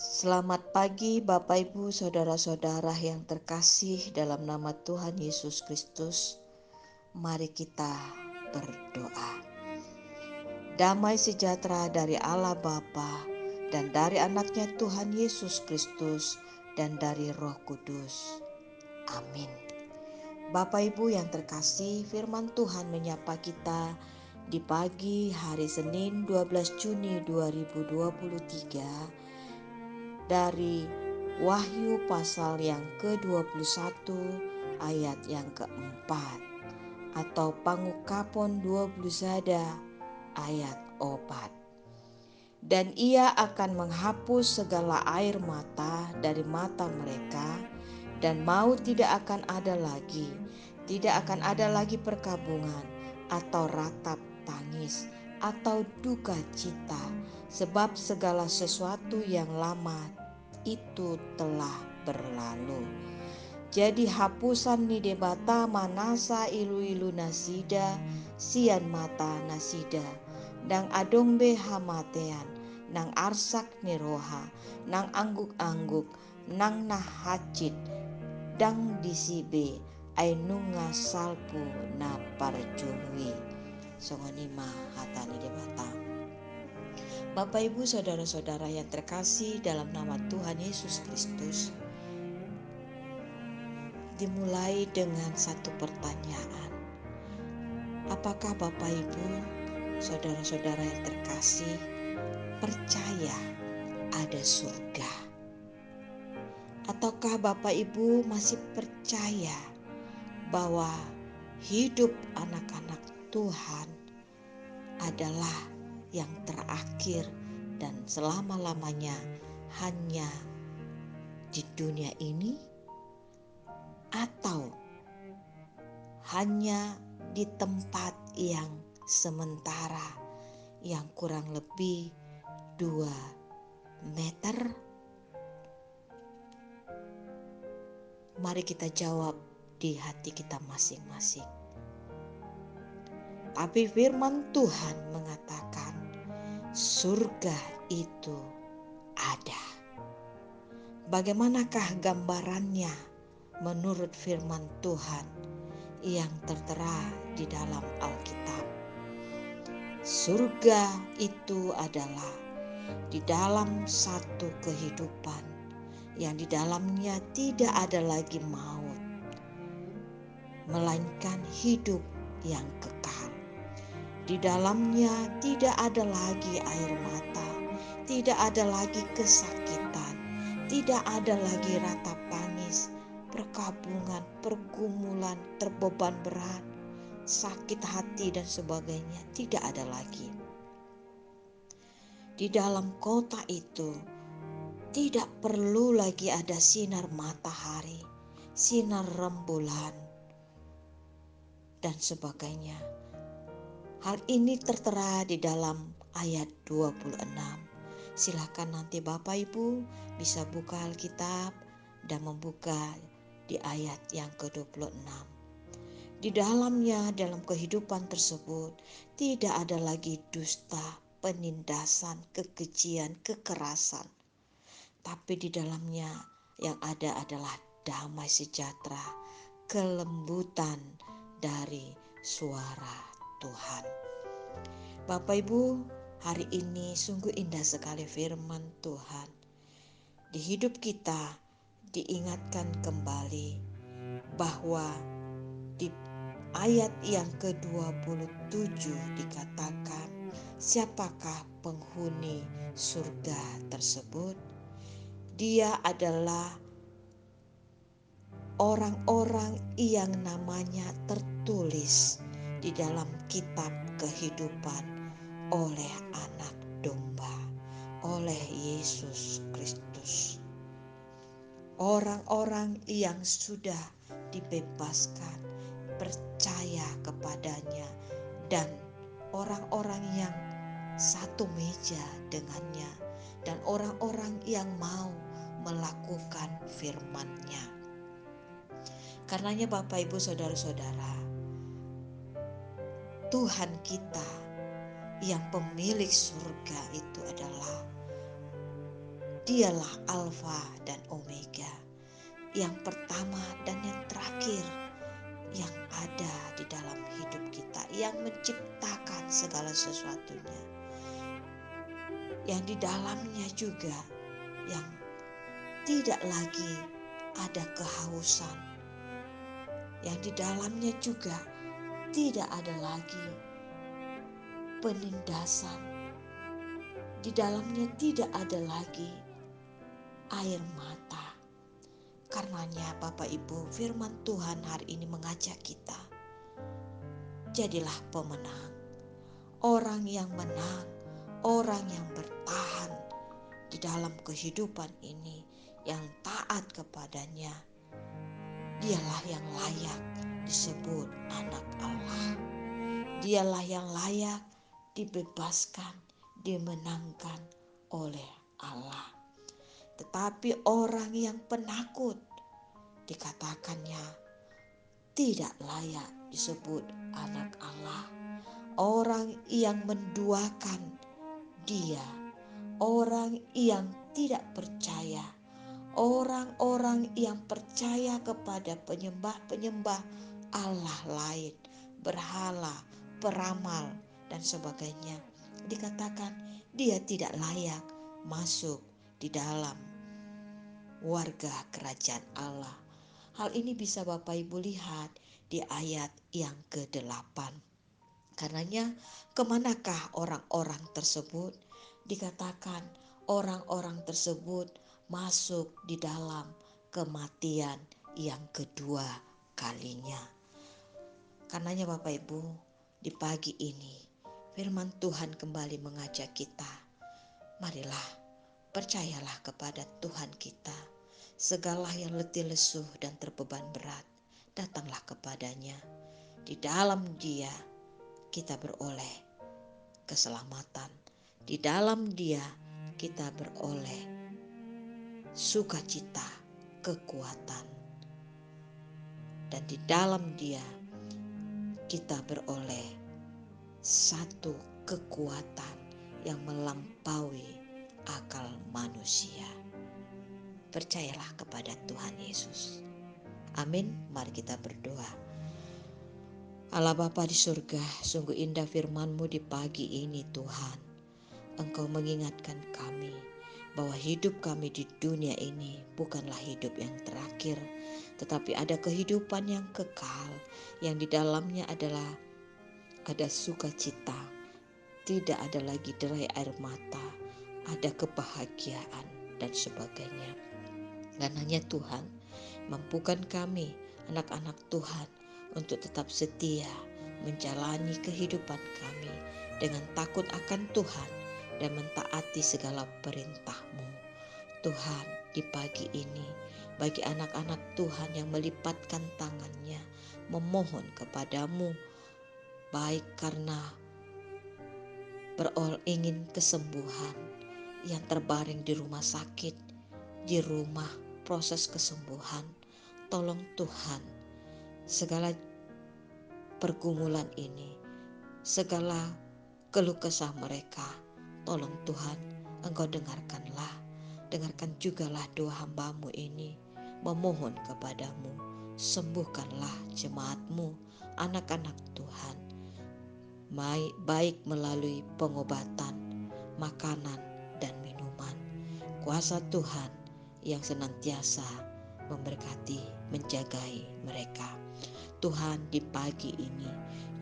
Selamat pagi Bapak Ibu Saudara-saudara yang terkasih dalam nama Tuhan Yesus Kristus. Mari kita berdoa. Damai sejahtera dari Allah Bapa dan dari anaknya Tuhan Yesus Kristus dan dari Roh Kudus. Amin. Bapak Ibu yang terkasih, firman Tuhan menyapa kita di pagi hari Senin 12 Juni 2023 dari Wahyu pasal yang ke-21 ayat yang keempat atau pangukapon 20 sada ayat 4. Dan ia akan menghapus segala air mata dari mata mereka, dan maut tidak akan ada lagi. Tidak akan ada lagi perkabungan atau ratap tangis atau duka cita, sebab segala sesuatu yang lama itu telah berlalu. Jadi hapusan nidebata manasa ilu-ilu nasida, sian mata nasida, dang adongbe hamatean, nang arsak niroha, nang angguk-angguk, nang nahacit, dang disibe, ainunga salpu na parjului. Songonima hata nidebata. Bapak Ibu Saudara-saudara yang terkasih dalam nama Tuhan Yesus Kristus, dimulai dengan satu pertanyaan. Apakah Bapak Ibu Saudara-saudara yang terkasih percaya ada surga? Ataukah Bapak Ibu masih percaya bahwa hidup anak-anak Tuhan adalah yang terakhir dan selama-lamanya hanya di dunia ini, atau hanya di tempat yang sementara yang kurang lebih 2 meter? Mari kita jawab di hati kita masing-masing. Tapi firman Tuhan mengatakan surga itu ada. Bagaimanakah gambarannya menurut firman Tuhan yang tertera di dalam Alkitab? Surga itu adalah di dalam satu kehidupan yang di dalamnya tidak ada lagi maut, melainkan hidup yang kekal. Di dalamnya tidak ada lagi air mata, tidak ada lagi kesakitan, tidak ada lagi ratap tangis, perkabungan, pergumulan, terbeban berat, sakit hati dan sebagainya, tidak ada lagi. Di dalam kota itu tidak perlu lagi ada sinar matahari, sinar rembulan, dan sebagainya. Hal ini tertera di dalam ayat 26. Silakan nanti Bapak Ibu bisa buka Alkitab dan membuka di ayat yang ke-26. Di dalamnya, dalam kehidupan tersebut, tidak ada lagi dusta, penindasan, kekejian, kekerasan. Tapi di dalamnya yang ada adalah damai sejahtera, kelembutan dari suara Tuhan. Bapak Ibu, hari ini sungguh indah sekali firman Tuhan. Di hidup kita diingatkan kembali bahwa di ayat yang ke-27 dikatakan, siapakah penghuni surga tersebut? Dia adalah orang-orang yang namanya tertulis di dalam kitab kehidupan oleh Anak Domba, oleh Yesus Kristus. Orang-orang yang sudah dibebaskan, percaya kepadanya, dan orang-orang yang satu meja dengannya, dan orang-orang yang mau melakukan firman-Nya. Karenanya Bapak Ibu Saudara-saudara, Tuhan kita yang pemilik surga itu adalah Dialah Alfa dan Omega, yang pertama dan yang terakhir, yang ada di dalam hidup kita, yang menciptakan segala sesuatunya, yang di dalamnya juga yang tidak lagi ada kehausan, yang di dalamnya juga tidak ada lagi penindasan, di dalamnya tidak ada lagi air mata. Karenanya Bapak Ibu, firman Tuhan hari ini mengajak kita, jadilah pemenang, orang yang menang, orang yang bertahan di dalam kehidupan ini, yang taat kepadanya. Dialah yang layak disebut anak Allah. Dialah yang layak dibebaskan, dimenangkan oleh Allah. Tetapi orang yang penakut dikatakannya tidak layak disebut anak Allah. Orang yang menduakan Dia, orang yang tidak percaya, orang-orang yang percaya kepada penyembah-penyembah Allah lain, berhala, peramal, dan sebagainya, dikatakan dia tidak layak masuk di dalam warga kerajaan Allah. Hal ini bisa Bapak Ibu lihat di ayat yang ke-8. Karenanya kemanakah orang-orang tersebut? Dikatakan orang-orang tersebut masuk di dalam kematian yang kedua kalinya. Karenanya Bapak Ibu, di pagi ini firman Tuhan kembali mengajak kita, marilah percayalah kepada Tuhan kita. Segala yang letih lesuh dan terbeban berat, datanglah kepadanya. Di dalam Dia kita beroleh keselamatan. Di dalam Dia kita beroleh sukacita, kekuatan. Dan di dalam Dia kita beroleh satu kekuatan yang melampaui akal manusia. Percayalah kepada Tuhan Yesus. Amin. Mari kita berdoa. Allah Bapa di surga, sungguh indah firman-Mu di pagi ini Tuhan. Engkau mengingatkan kami bahwa hidup kami di dunia ini bukanlah hidup yang terakhir, tetapi ada kehidupan yang kekal, yang di dalamnya adalah ada sukacita, tidak ada lagi derai air mata, ada kebahagiaan dan sebagainya. Karenanya Tuhan, mampukan kami anak-anak Tuhan untuk tetap setia menjalani kehidupan kami dengan takut akan Tuhan dan mentaati segala perintah-Mu. Tuhan, di pagi ini bagi anak-anak Tuhan yang melipatkan tangannya memohon kepadamu, baik karena ingin kesembuhan, yang terbaring di rumah sakit, di rumah proses kesembuhan, tolong Tuhan segala pergumulan ini, segala keluh kesah mereka, tolong Tuhan Engkau dengarkanlah. Dengarkan jugalah doa hamba-Mu ini, memohon kepadamu, sembuhkanlah jemaat-Mu, anak-anak Tuhan, baik melalui pengobatan, makanan, dan minuman. Kuasa Tuhan yang senantiasa memberkati, menjagai mereka. Tuhan, di pagi ini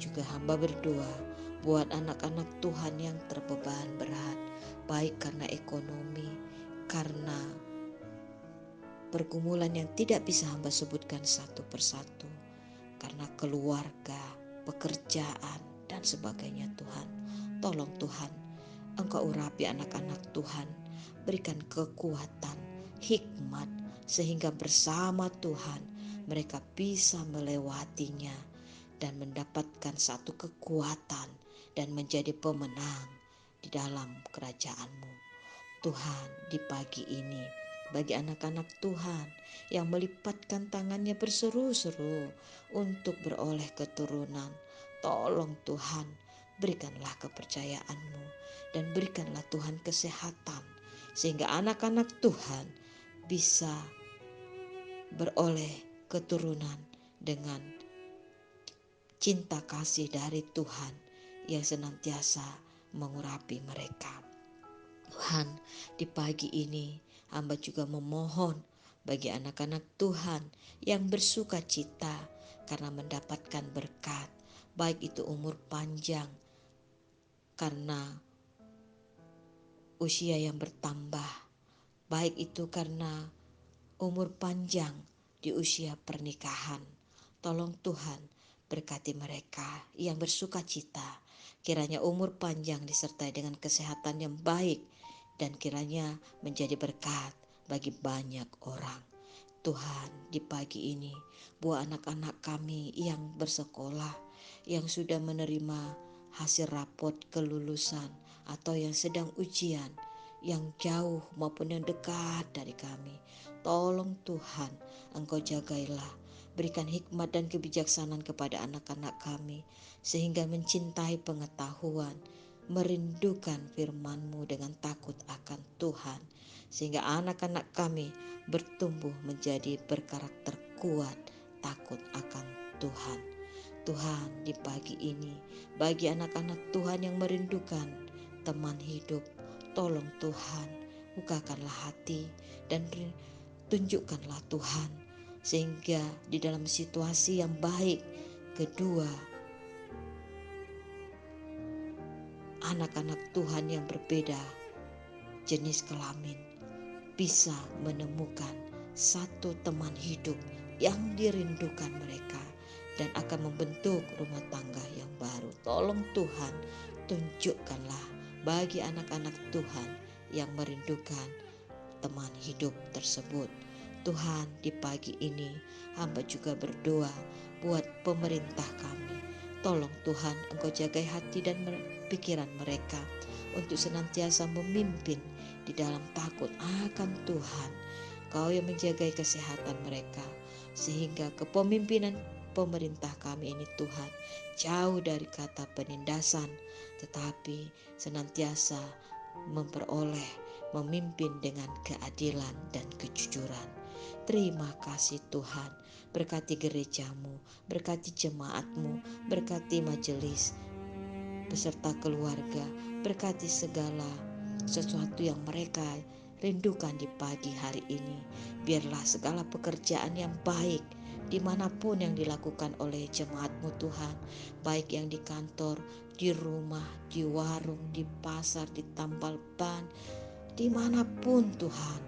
juga hamba berdoa buat anak-anak Tuhan yang terbeban berat, baik karena ekonomi, karena pergumulan yang tidak bisa hamba sebutkan satu persatu, karena keluarga, pekerjaan, dan sebagainya. Tuhan, tolong Tuhan, Engkau urapi anak-anak Tuhan, berikan kekuatan, hikmat, sehingga bersama Tuhan mereka bisa melewatinya dan mendapatkan satu kekuatan dan menjadi pemenang di dalam kerajaan-Mu. Tuhan, di pagi ini bagi anak-anak Tuhan yang melipatkan tangannya berseru-seru untuk beroleh keturunan, tolong Tuhan berikanlah kepercayaan-Mu dan berikanlah Tuhan kesehatan sehingga anak-anak Tuhan bisa beroleh keturunan dengan cinta kasih dari Tuhan yang senantiasa mengurapi mereka. Tuhan, di pagi ini hamba juga memohon bagi anak-anak Tuhan yang bersuka cita karena mendapatkan berkat, baik itu umur panjang karena usia yang bertambah, baik itu karena umur panjang di usia pernikahan. Tolong Tuhan berkati mereka yang bersuka cita, kiranya umur panjang disertai dengan kesehatan yang baik dan kiranya menjadi berkat bagi banyak orang. Tuhan, di pagi ini buat anak-anak kami yang bersekolah, yang sudah menerima hasil rapot kelulusan atau yang sedang ujian, yang jauh maupun yang dekat dari kami. Tolong Tuhan, Engkau jagailah, berikan hikmat dan kebijaksanaan kepada anak-anak kami, sehingga mencintai pengetahuan, merindukan firman-Mu dengan takut akan Tuhan, sehingga anak-anak kami bertumbuh menjadi berkarakter kuat, takut akan Tuhan. Tuhan, di pagi ini, bagi anak-anak Tuhan yang merindukan teman hidup, tolong Tuhan, bukakanlah hati dan tunjukkanlah Tuhan, sehingga di dalam situasi yang baik, kedua anak-anak Tuhan yang berbeda jenis kelamin bisa menemukan satu teman hidup yang dirindukan mereka dan akan membentuk rumah tangga yang baru. Tolong Tuhan, tunjukkanlah bagi anak-anak Tuhan yang merindukan teman hidup tersebut. Tuhan, di pagi ini hamba juga berdoa buat pemerintah kami. Tolong Tuhan, Engkau jagai hati dan pikiran mereka untuk senantiasa memimpin di dalam takut akan Tuhan. Kau yang menjagai kesehatan mereka, sehingga kepemimpinan pemerintah kami ini Tuhan jauh dari kata penindasan, tetapi senantiasa memimpin dengan keadilan dan kejujuran. Terima kasih Tuhan, berkati gerejamu, berkati jemaatmu, berkati majelis beserta keluarga, berkati segala sesuatu yang mereka rindukan di pagi hari ini. Biarlah segala pekerjaan yang baik dimanapun yang dilakukan oleh jemaatmu Tuhan, baik yang di kantor, di rumah, di warung, di pasar, di tambal ban, dimanapun Tuhan,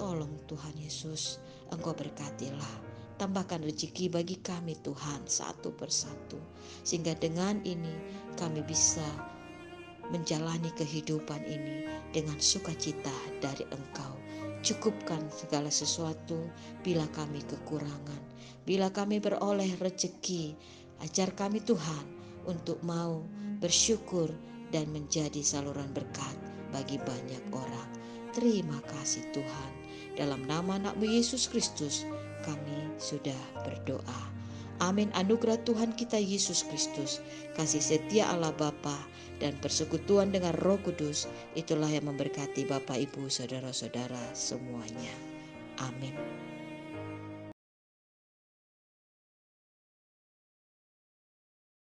tolong Tuhan Yesus, Engkau berkatilah, tambahkan rezeki bagi kami Tuhan satu persatu, sehingga dengan ini kami bisa menjalani kehidupan ini dengan sukacita dari Engkau. Cukupkan segala sesuatu bila kami kekurangan, bila kami beroleh rezeki, ajar kami Tuhan untuk mau bersyukur dan menjadi saluran berkat bagi banyak orang. Terima kasih Tuhan. Dalam nama anak-Mu Yesus Kristus kami sudah berdoa. Amin. Anugerah Tuhan kita Yesus Kristus, kasih setia Allah Bapa, dan persekutuan dengan Roh Kudus, itulah yang memberkati Bapak, Ibu, Saudara-saudara semuanya. Amin.